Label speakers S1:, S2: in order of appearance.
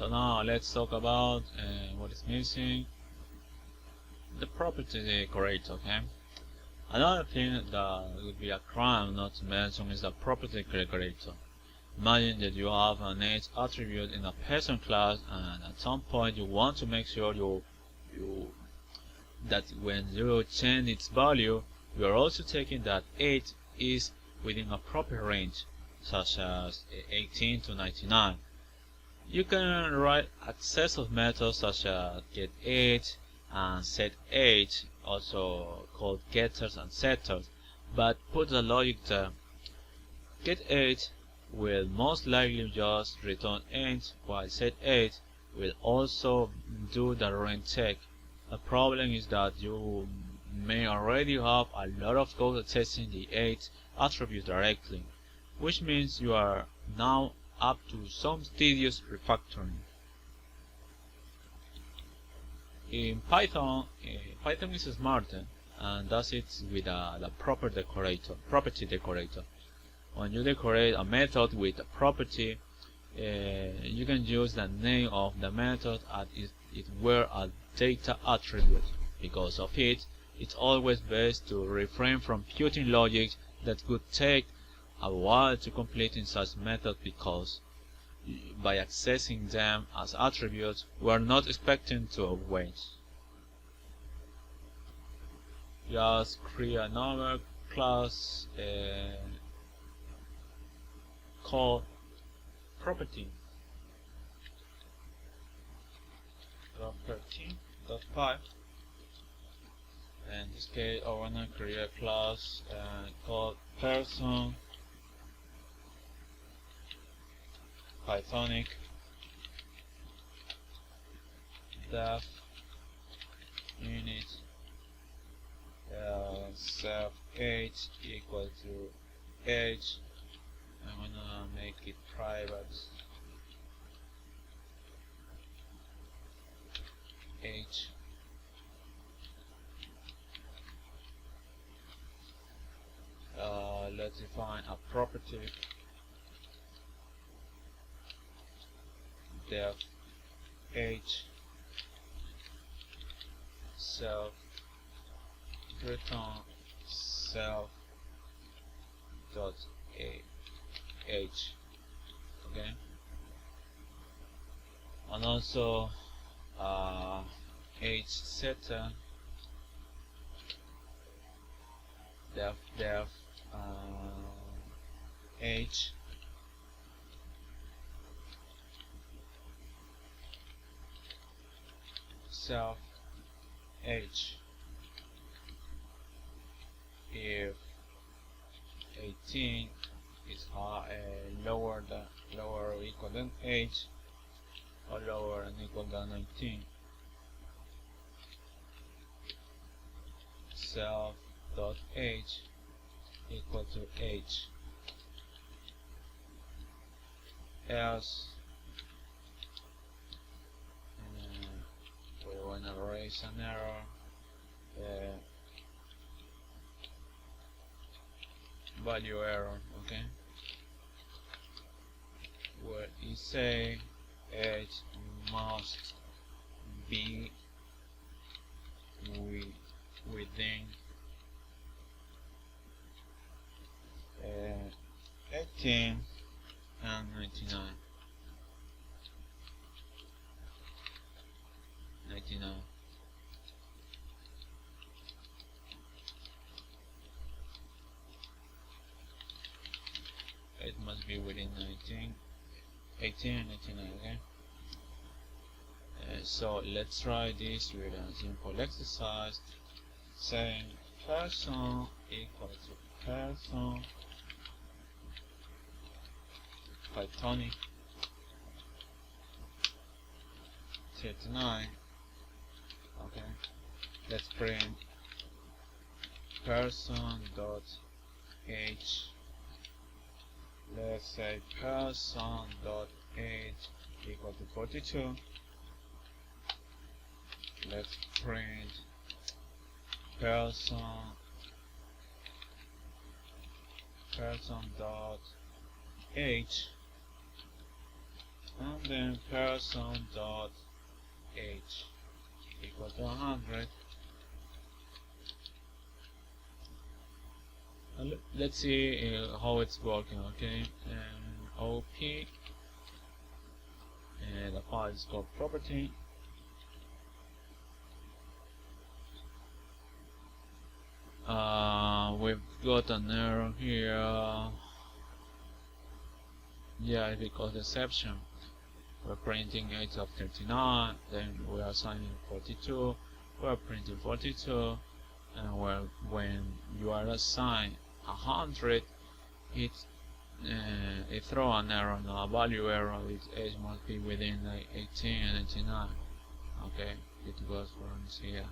S1: So now let's talk about what is missing. The property decorator, okay? Another thing that would be a crime not to mention is the property decorator. Imagine that you have an age attribute in a person class, and at some point you want to make sure that when you change its value, you are also taking that age is within a proper range, such as 18 to 99. You can write accessive methods such as getAge and setAge, also called getters and setters, but put the logic there. GetAge will most likely just return age, while setAge will also do the range check. The problem is that you may already have a lot of code accessing the age attribute directly, which means you are now up to some tedious refactoring. In Python, Python is smarter and does it with the property decorator. When you decorate a method with a property, you can use the name of the method as if it were a data attribute. Because of it, it's always best to refrain from putting logic that could take a while to complete in such methods, because by accessing them as attributes, we are not expecting to wait. Just create another class called property. .13.5. In this case, I wanna create a class called person Pythonic def unit self age equal to age. I'm gonna make it private. Age. Let's define a property def age self return self dot age, okay, and also age setter def age self age if 18 is lower or equal than age, or lower and equal than 19. Self dot age equal to age. Else we want to raise an error, value error, okay, where it say age must be within 18 and 99. It must be within 18 and 99, okay? So let's try this with a simple exercise, saying person equal to person Pythonic 39. Okay, let's print person dot age. Let's say person dot age equal to 42. Let's print person dot age and then person dot age equal to 100. And let's see how it's working. Okay, and op, and the file is called property. We've got an error here. Yeah, because exception. We're printing 8 of 39, then we are assigning 42, we're printing 42, and when you are assigned 100, it throw an error, a value error. Its age must be within 18 and 89. Okay, it goes for here.